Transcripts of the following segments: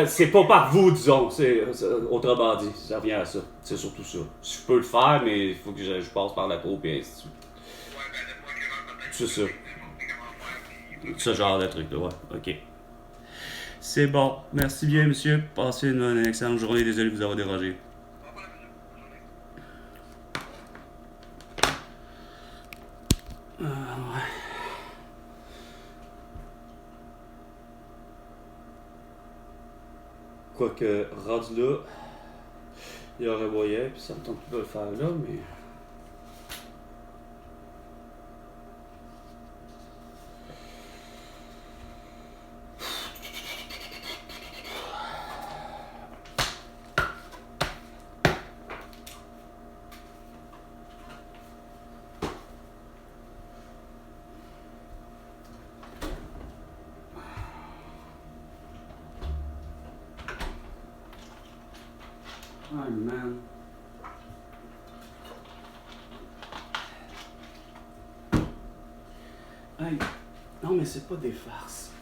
C'est pas par vous, disons. Autrement dit, ça revient à ça. C'est surtout ça. Je peux le faire, mais il faut que je passe par la cour et ainsi de suite. C'est ça. Ce genre de truc, là, ouais. OK. C'est bon. Merci bien, monsieur. Passez une excellente journée. Désolé de vous avoir dérangé. Ouais. Quoique, rendu là, il y aurait moyen, puis ça me tente plus de le faire là, mais... Oh man. Hey, non mais c'est pas des farces.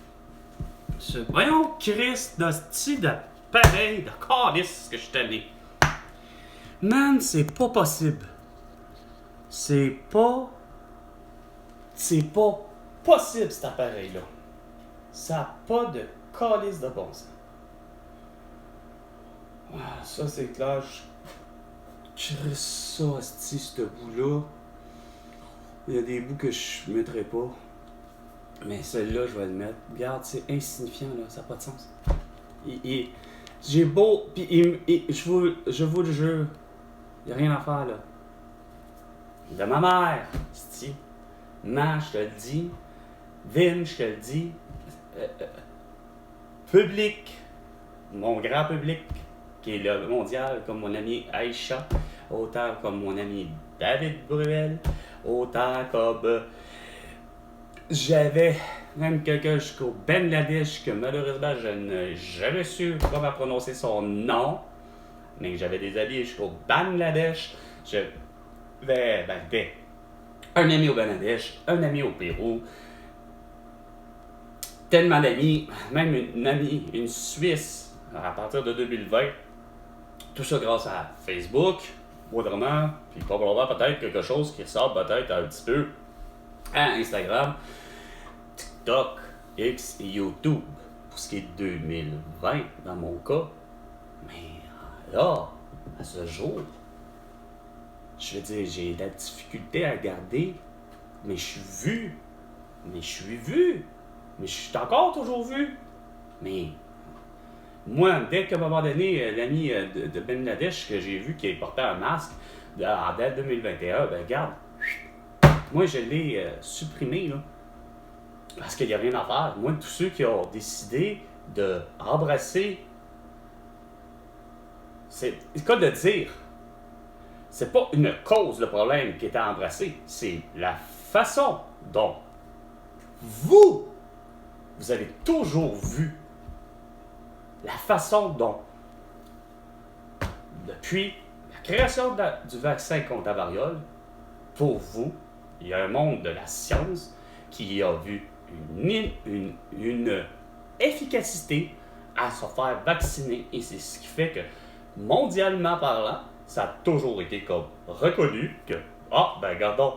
Voyons, Christ, d'hostie de pareil, de calice que je suis tanné. Man, c'est pas possible. C'est pas possible cet appareil-là. Ça n'a pas de calice de bon sens. Ah, ça c'est clair, je crisse ça, hostie, ce bout-là. Il y a des bouts que je mettrai pas. Mais celui-là, je vais le mettre. Regarde, c'est insignifiant, là, ça n'a pas de sens. J'ai beau. Puis je vous le jure, il n'y a rien à faire, là. De ma mère, hostie. Man, je te le dis. Vin, je te le dis. Public. Mon grand public. Qui est le mondial, comme mon ami Aïcha, autant comme mon ami David Bruel, autant comme j'avais même quelqu'un jusqu'au Bangladesh que malheureusement je n'ai jamais su comment prononcer son nom, mais j'avais des amis jusqu'au Bangladesh, j'avais un ami au Bangladesh, un ami au Pérou, tellement d'amis, même une amie, une Suisse, à partir de 2020. Tout ça grâce à Facebook, autrement, puis probablement peut-être quelque chose qui ressort peut-être un petit peu à Instagram, TikTok, X et YouTube, pour ce qui est 2020 dans mon cas. Mais là, à ce jour, je veux dire, j'ai de la difficulté à regarder, mais je suis vu, mais je suis encore toujours vu. Mais moi, dès qu'à un moment donné, l'ami de Bangladesh que j'ai vu qui portait un masque en date 2021, ben regarde, moi je l'ai supprimé, là. Parce qu'il n'y a rien à faire. Moi, tous ceux qui ont décidé d'embrasser, c'est le cas de dire, c'est pas une cause le problème qui est à embrasser, c'est la façon dont vous avez toujours vu la façon dont, depuis la création du vaccin contre la variole, pour vous, il y a un monde de la science qui a vu une efficacité à se faire vacciner. Et c'est ce qui fait que, mondialement parlant, ça a toujours été comme reconnu que, regardons,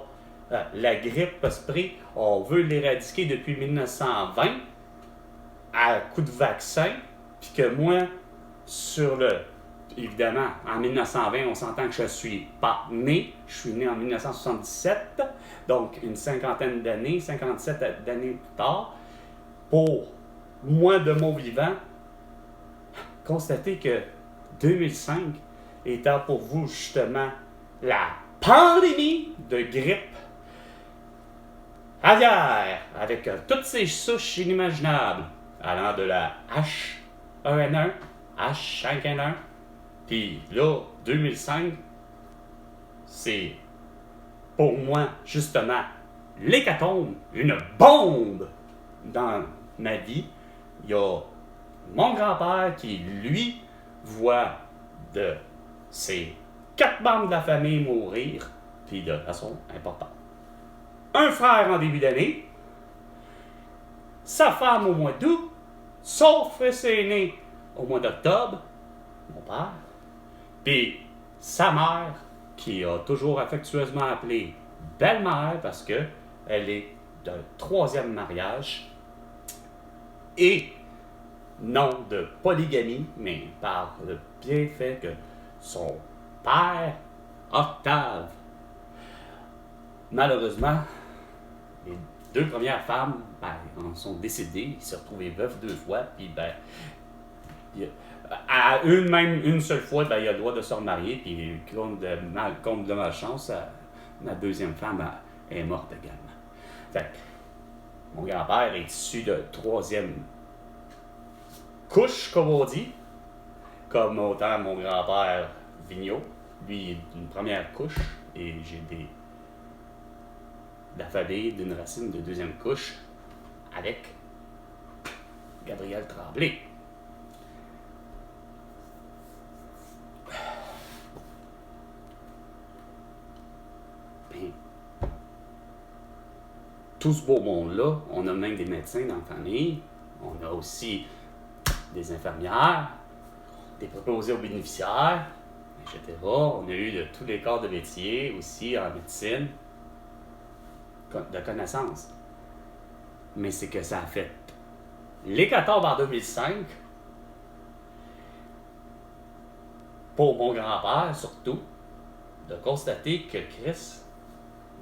la grippe spray, on veut l'éradiquer depuis 1920 à coup de vaccin. Puis que moi, évidemment, en 1920, on s'entend que je suis pas né. Je suis né en 1977, donc une 57 d'années plus tard. Pour moi, de mon vivant, constater que 2005 étant pour vous, justement, la pandémie de grippe aviaire, avec toutes ces souches inimaginables, allant de la H1N1, H5N1, puis là, 2005, c'est pour moi, justement, l'hécatombe, une bombe dans ma vie. Il y a mon grand-père qui, lui, voit de ses 4 membres de la famille mourir, puis de façon importante. Un frère en début d'année, sa femme au mois d'août, son fils aîné au mois d'octobre, mon père, puis sa mère, qui a toujours affectueusement appelé belle-mère parce que elle est d'un troisième mariage, et non de polygamie, mais par le bien fait que son père, Octave, malheureusement, les deux premières femmes en sont décédées, il s'est retrouvé veuf 2 fois, puis à une seule fois, il a le droit de se remarier, puis compte de malchance, ma deuxième femme est morte également. Fait que, mon grand-père est issu de troisième couche, comme on dit, comme autant mon grand-père Vigneault, lui est d'une première couche, et j'ai la famille d'une racine de deuxième couche avec Gabriel Tremblay. Puis, tout ce beau monde-là, on a même des médecins dans la famille, on a aussi des infirmières, des préposés aux bénéficiaires, etc. On a eu de tous les corps de métier aussi en médecine, de connaissances. Mais c'est que ça a fait l'hécatombe en 2005, pour mon grand-père surtout, de constater que Chris,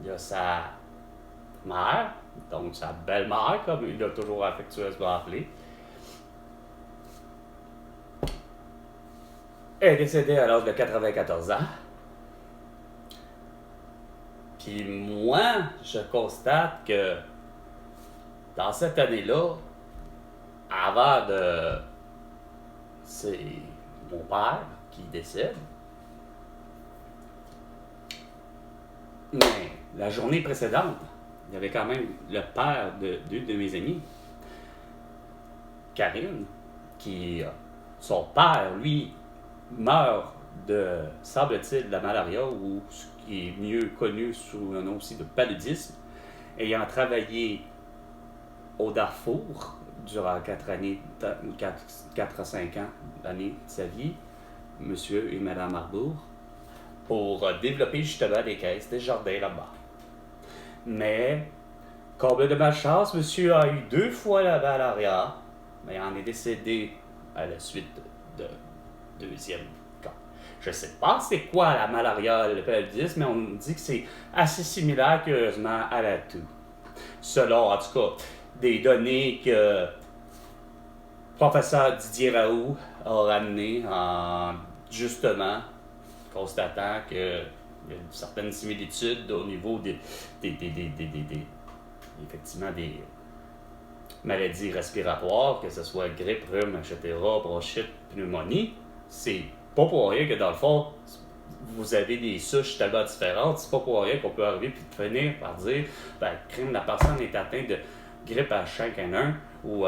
il a sa mère, donc sa belle-mère, comme il l'a toujours affectueusement appelé, est décédée à l'âge de 94 ans. Puis moi, je constate que dans cette année-là, avant de... C'est mon père qui décède. Mais la journée précédente, il y avait quand même le père d'une de mes amies, Karine, qui... Son père, lui, meurt de, semble-t-il, de la malaria, ou ce qui est mieux connu sous le nom aussi de paludisme, ayant travaillé au Darfour durant 4 à 5 ans d'années de sa vie, monsieur et madame Arbour, pour développer justement des caisses, des jardins là-bas. Mais, comble de malchance, monsieur a eu 2 fois la malaria, mais il en est décédé à la suite de deuxième cas. Je ne sais pas c'est quoi la malaria, le paludisme, mais on dit que c'est assez similaire curieusement à la toux. Selon, en tout cas, des données que le professeur Didier Raoult a ramenées en justement constatant qu'il y a certaines similitudes au niveau effectivement des maladies respiratoires, que ce soit grippe, rhume, etc., bronchite, pneumonie. C'est pas pour rien que dans le fond, vous avez des souches tellement différentes, c'est pas pour rien qu'on peut arriver puis finir par dire crime, la personne est atteinte de grippe H5N1 ou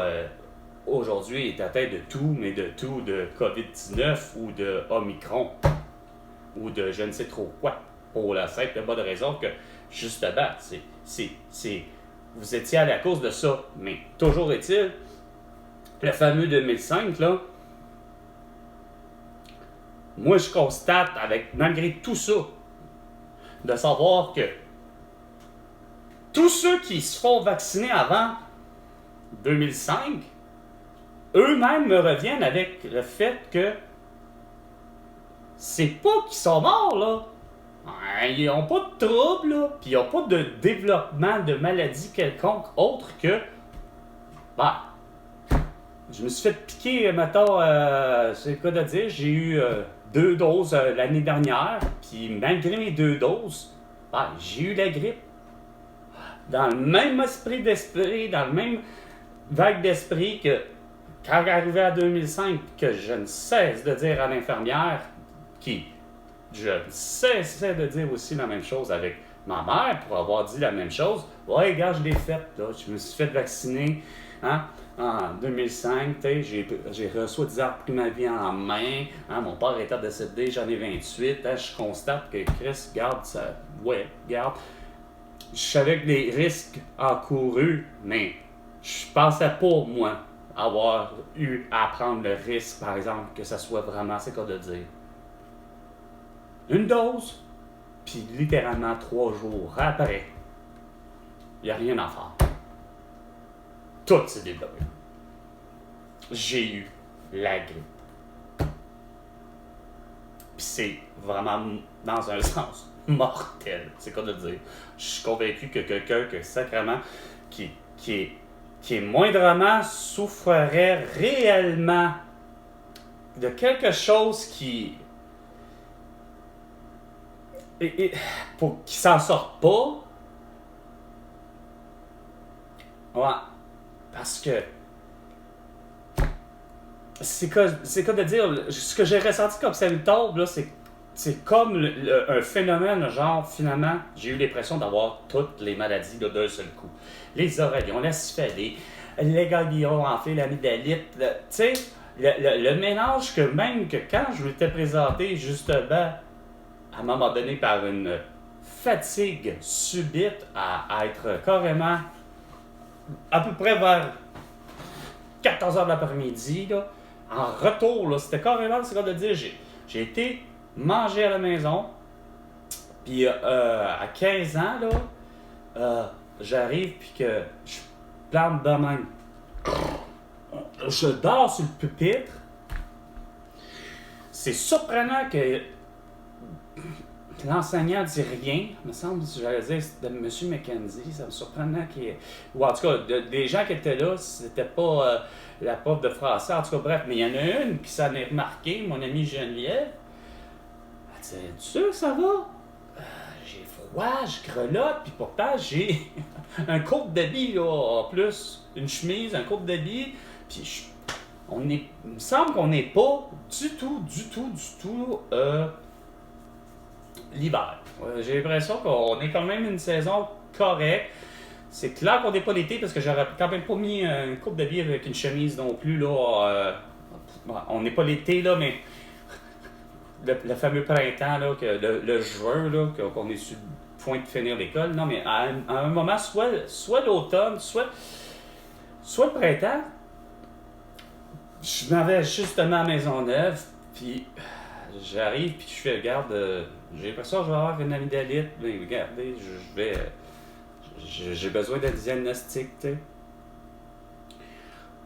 aujourd'hui est atteinte de tout, mais de tout, de COVID-19 ou de Omicron ou de je ne sais trop quoi, pour la simple et bonne raison que justement, vous étiez à la cause de ça, mais toujours est-il, le fameux 2005, là, moi je constate, malgré tout ça, de savoir que tous ceux qui se font vacciner avant 2005, eux-mêmes me reviennent avec le fait que c'est pas qu'ils sont morts, là. Ils n'ont pas de trouble, là, puis ils n'ont pas de développement de maladie quelconque autre que... je me suis fait piquer, mettons, c'est le cas de dire, j'ai eu 2 doses l'année dernière, puis malgré mes 2 doses, j'ai eu la grippe. Dans le même d'esprit, dans le même vague d'esprit que quand j'arrivais à 2005, que je ne cesse de dire à l'infirmière, je ne cessais de dire aussi la même chose avec ma mère, pour avoir dit la même chose. Ouais, regarde, je l'ai faite, là. Je me suis fait vacciner, en 2005, j'ai soi-disant pris ma vie en main. Mon père était décédé, j'en ai 28. Je constate que Chris, garde ça. Ouais, garde. Je savais que les risques encourus, mais je pensais pas, moi, avoir eu à prendre le risque, par exemple, que ça soit vraiment, c'est quoi de dire, une dose, puis littéralement 3 jours après, il n'y a rien à faire. Tout s'est développé. J'ai eu la grippe. Puis c'est vraiment, dans un sens, mortel. C'est quoi de dire. Je suis convaincu que quelqu'un que sacrément, qui est moindrement souffrerait réellement de quelque chose qui pour qu'il s'en sorte pas. Ouais. Parce que c'est quoi de dire, ce que j'ai ressenti comme symptôme, là, c'est comme un phénomène, genre, finalement, j'ai eu l'impression d'avoir toutes les maladies là, d'un seul coup. Les oreillons, la syphilis, les ganglions enflés, l'amygdalite, tu sais, le mélange que même que quand je m'étais présenté, justement, à un moment donné, par une fatigue subite à être carrément à peu près vers 14 heures de l'après-midi, là, en retour, là, c'était carrément ce qu'on de dire. J'ai été manger à la maison, puis à 15 ans, là, j'arrive, puis que je plante de même. Je dors sur le pupitre. C'est surprenant que l'enseignant ne dit rien. Il me semble que j'allais dire c'était M. McKenzie. Ça me surprenait qu'il y ait... Ou en tout cas, des gens qui étaient là, c'était pas la prof de français. En tout cas, bref. Mais il y en a une qui s'en est remarquée, mon amie Geneviève. Elle dit « Tu sûr que ça va? J'ai froid, je grelotte, puis pourtant j'ai un coat d'habit, là, en plus. Une chemise, un coat d'habit. Puis il me semble qu'on n'est pas du tout l'hiver. J'ai l'impression qu'on est quand même une saison correcte. C'est clair qu'on n'est pas l'été parce que j'aurais quand même pas mis une coupe de bière avec une chemise non plus. Là, on n'est pas l'été, là, mais le fameux printemps, là, le juin, là, qu'on est sur le point de finir l'école. Non, mais à un moment, soit l'automne, soit le printemps, je m'en vais justement à Maisonneuve, puis j'arrive, puis je fais, regarde, j'ai l'impression que je vais avoir une amygdalite, mais regardez, j'ai besoin d'un diagnostic, tu sais.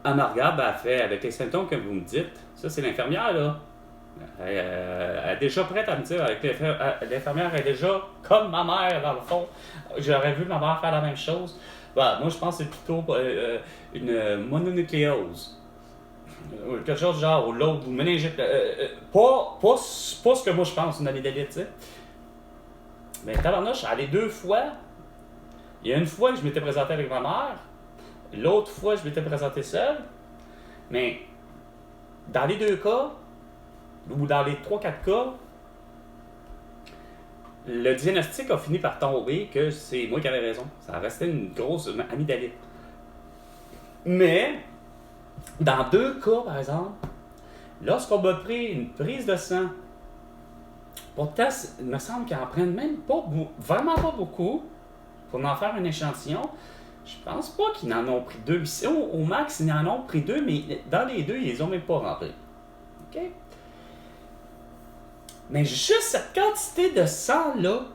Elle me regarde, elle fait, avec les symptômes que vous me dites, ça c'est l'infirmière, là. Elle est déjà prête à me dire, avec l'infirmière est déjà comme ma mère, dans le fond. J'aurais vu ma mère faire la même chose. Bah, moi, je pense que c'est plutôt une mononucléose. Quelque chose du genre, ou l'autre, ou méningite. Pas ce que moi je pense, une amygdalite, tu sais. Mais tabarnouche, elle est 2 fois. Il y a une fois que je m'étais présenté avec ma mère, l'autre fois je m'étais présenté seul. Mais dans les 2 cas, ou dans les 3-4 cas, le diagnostic a fini par tomber que c'est moi qui avais raison. Ça restait une grosse amygdalite. Mais, dans 2 cas, par exemple, lorsqu'on m'a pris une prise de sang, pourtant, il me semble qu'ils en prennent même pas, vraiment pas beaucoup, pour en faire un échantillon. Je pense pas qu'ils en ont pris 2. Au max, ils en ont pris 2, mais dans les 2, ils les ont même pas rentrés. OK? Mais juste cette quantité de sang-là,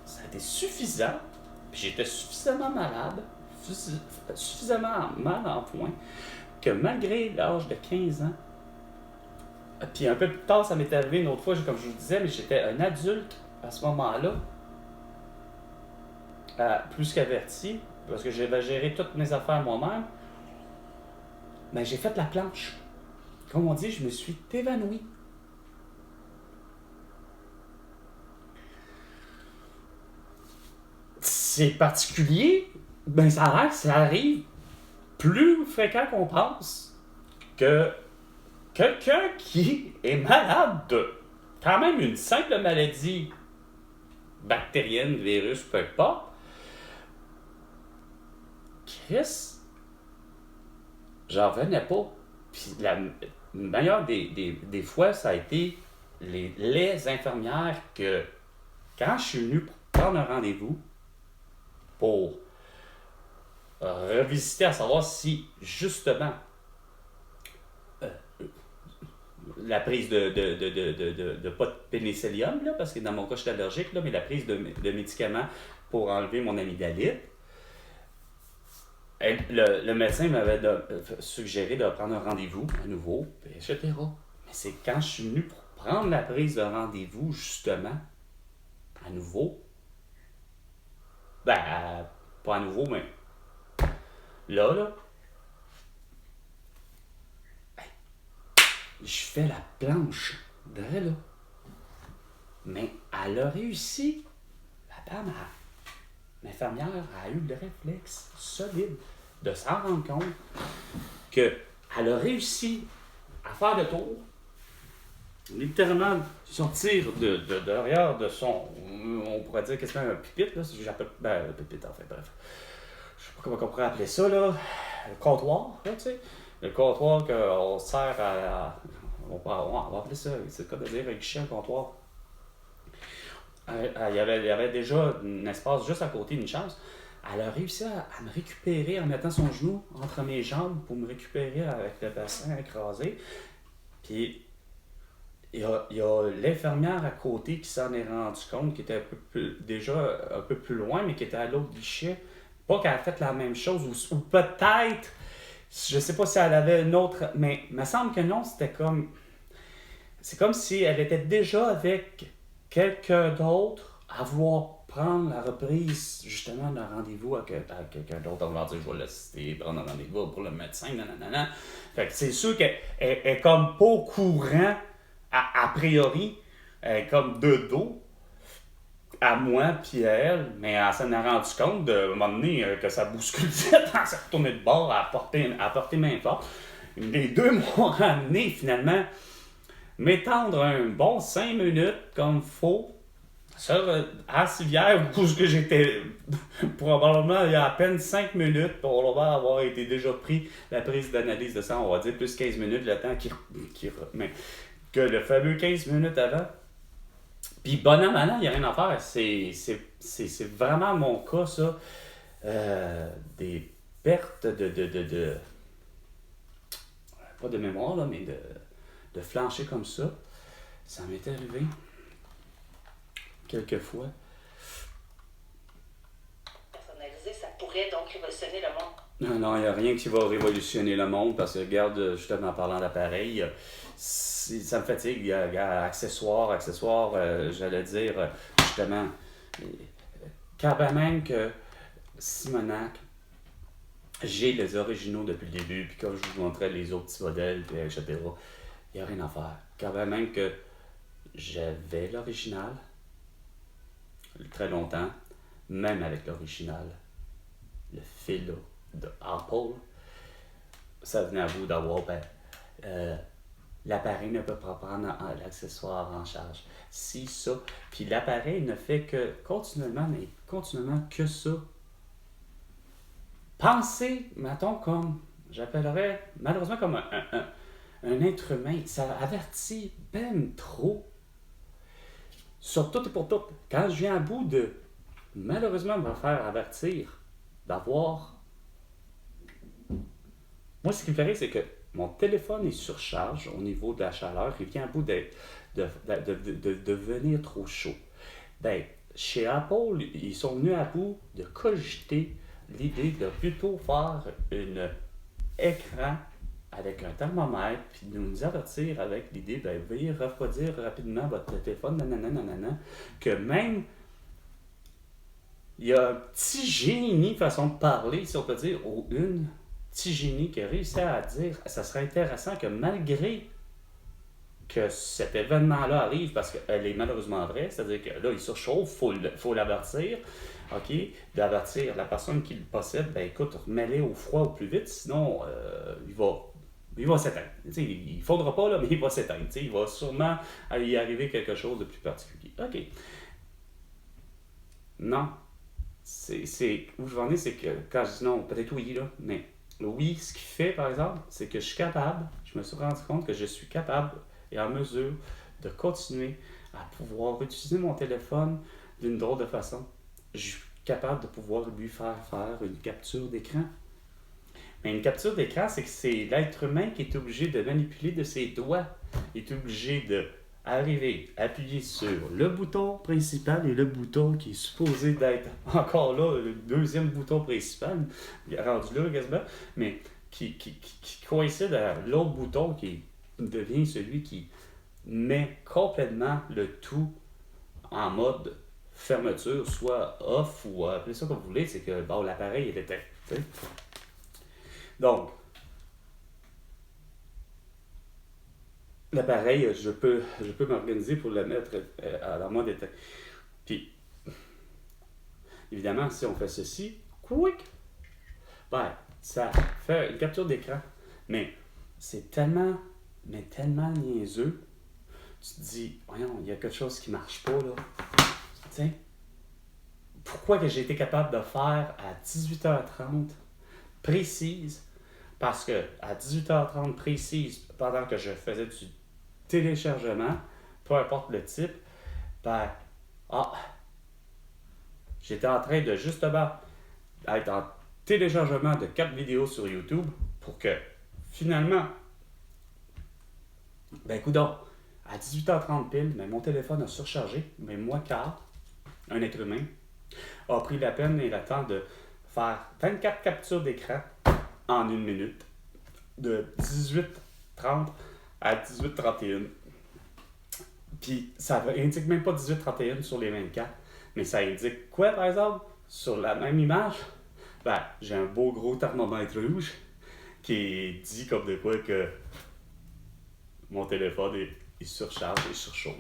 ça a été suffisant. Puis j'étais suffisamment malade, suffisamment mal en point, que malgré l'âge de 15 ans, puis un peu plus tard, ça m'est arrivé une autre fois, comme je vous disais, mais j'étais un adulte à ce moment-là, plus qu'averti, parce que j'avais géré toutes mes affaires moi-même, mais j'ai fait la planche. Comme on dit, je me suis évanoui. C'est particulier, ben ça arrive plus fréquent qu'on pense que quelqu'un qui est malade de quand même une simple maladie bactérienne, virus, peu importe. Chris, j'en revenais pas. Puis la meilleure des fois, ça a été les infirmières que, quand je suis venu pour prendre un rendez-vous pour revisiter à savoir si, justement, la prise pas de pénicillium, là, parce que dans mon cas, je suis allergique, là, mais la prise de médicaments pour enlever mon amygdalite. Le médecin m'avait suggéré de prendre un rendez-vous à nouveau, etc. Mais c'est quand je suis venu pour prendre la prise de rendez-vous, justement, à nouveau, pas à nouveau, mais là, je fais la planche, là. Mais elle a réussi, la dame, l'infirmière a eu le réflexe solide de s'en rendre compte qu'elle a réussi à faire le tour, littéralement sortir de derrière de son, on pourrait dire quasiment un pupitre, là, si j'appelle, un pupitre, en fait, bref. Je sais pas comment on pourrait appeler ça, là, le comptoir, là, tu sais, le comptoir qu'on sert on va appeler ça, c'est le cas de dire un guichet, un comptoir. Il y avait déjà un espace juste à côté, une chance. Elle a réussi à me récupérer en mettant son genou entre mes jambes pour me récupérer avec le bassin écrasé. Puis, il y a l'infirmière à côté qui s'en est rendu compte, qui était déjà un peu plus loin, mais qui était à l'autre guichet. Pas qu'elle a fait la même chose, ou peut-être, je sais pas si elle avait une autre, mais il me semble que non, c'était comme... C'est comme si elle était déjà avec quelqu'un d'autre à vouloir prendre la reprise, justement, d'un rendez-vous avec quelqu'un d'autre. On va dire, je vais l'assister, prendre un rendez-vous pour le médecin, nanana. Fait que c'est sûr qu'elle est comme pas au courant, a priori, elle est comme de dos à moi puis à elle, mais elle s'en a rendu compte de un moment donné que ça bousculait, elle s'est retournée de bord à porter main forte. Les deux m'ont ramené finalement m'étendre un bon 5 minutes comme faut à Civière où j'étais probablement il y a à peine 5 minutes pour avoir été déjà pris la prise d'analyse de sang, on va dire plus 15 minutes le temps mais que le fameux 15 minutes avant. Puis bon an, il n'y a rien à faire. C'est vraiment mon cas, ça. Des pertes de pas de mémoire, là, mais de flancher comme ça. Ça m'est arrivé quelques fois. Personnalisé, ça pourrait donc révolutionner le monde. Non, il n'y a rien qui va révolutionner le monde parce que, regarde, justement, en parlant d'appareil, ça me fatigue. Il y a accessoires, j'allais dire, justement, quand même que Simonac, j'ai les originaux depuis le début, puis comme je vous montrais les autres petits modèles, puis etc., il n'y a rien à faire. Quand même que j'avais l'original très longtemps, même avec l'original, le fil de Apple, ça venait à bout d'avoir, l'appareil ne peut pas prendre l'accessoire en charge. Si, ça. Puis l'appareil ne fait que continuellement que ça. Pensez, mettons, comme, j'appellerais, malheureusement, comme un être humain. Ça avertit ben trop. Sur tout et pour tout. Quand je viens à bout de, malheureusement, me faire avertir d'avoir... Moi, ce qui me fait rire, c'est que mon téléphone est surcharge au niveau de la chaleur. Il vient à bout de devenir trop chaud. Ben, chez Apple, ils sont venus à bout de cogiter l'idée de plutôt faire un écran avec un thermomètre, puis de nous avertir avec l'idée, veuillez refroidir rapidement votre téléphone, nanana, que même il y a un petit génie, façon de parler, si on peut dire, ou une petit génie qui a réussi à dire, ça serait intéressant que malgré que cet événement-là arrive, parce qu'elle est malheureusement vraie, c'est-à-dire que là, il surchauffe, faut l'avertir, OK, d'avertir la personne qui le possède, écoute, remets-les au froid au plus vite, sinon il va s'éteindre. Il ne faudra pas, là, mais il va s'éteindre. Il va sûrement y arriver quelque chose de plus particulier. OK. Non. Où je vais en ai, c'est que quand je dis non, peut-être oui, là, mais oui, ce qu'il fait, par exemple, c'est que je suis capable, je me suis rendu compte que je suis capable et en mesure de continuer à pouvoir utiliser mon téléphone d'une drôle de façon. Je suis capable de pouvoir lui faire une capture d'écran. Mais une capture d'écran, c'est que c'est l'être humain qui est obligé de manipuler de ses doigts. Il est obligé de arriver, appuyer sur le bouton principal et le bouton qui est supposé d'être encore là, le deuxième bouton principal, rendu là quasiment, mais qui coïncide à l'autre bouton qui devient celui qui met complètement le tout en mode fermeture, soit off ou appelez ça comme vous voulez, c'est que bon, l'appareil est éteint. T'sais. Donc, l'appareil, je peux m'organiser pour le mettre en mode éteint. Puis, évidemment, si on fait ceci, quick, ben, ça fait une capture d'écran. Mais c'est tellement niaiseux. Tu te dis, voyons, il y a quelque chose qui marche pas, là. Tiens, pourquoi que j'ai été capable de faire à 18h30 précise? Parce que à 18h30 précise, pendant que je faisais du téléchargement, peu importe le type, ben, j'étais en train de justement être en téléchargement de 4 vidéos sur YouTube pour que finalement, ben coudonc, à 18h30 pile, ben, mon téléphone a surchargé, mais moi car un être humain a pris la peine et le temps de faire 24 captures d'écran en 1 minute, de 18h30 à 18h31. Puis ça indique même pas 18h31 sur les 24, mais ça indique quoi par exemple? Sur la même image, ben, j'ai un beau gros thermomètre rouge qui dit comme de quoi que mon téléphone est surcharge et surchauffe.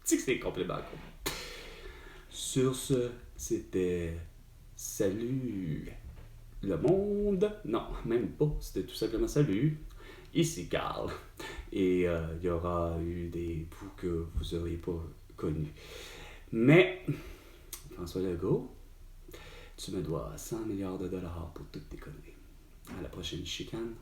Tu sais que c'est complètement con. Sur ce, c'était salut le monde. Non, même pas. C'était tout simplement salut. Ici Carl. Et il y aura eu des bouts que vous n'auriez pas connus. Mais, François Legault, tu me dois 100 milliards de dollars pour toutes tes conneries. À la prochaine chicane.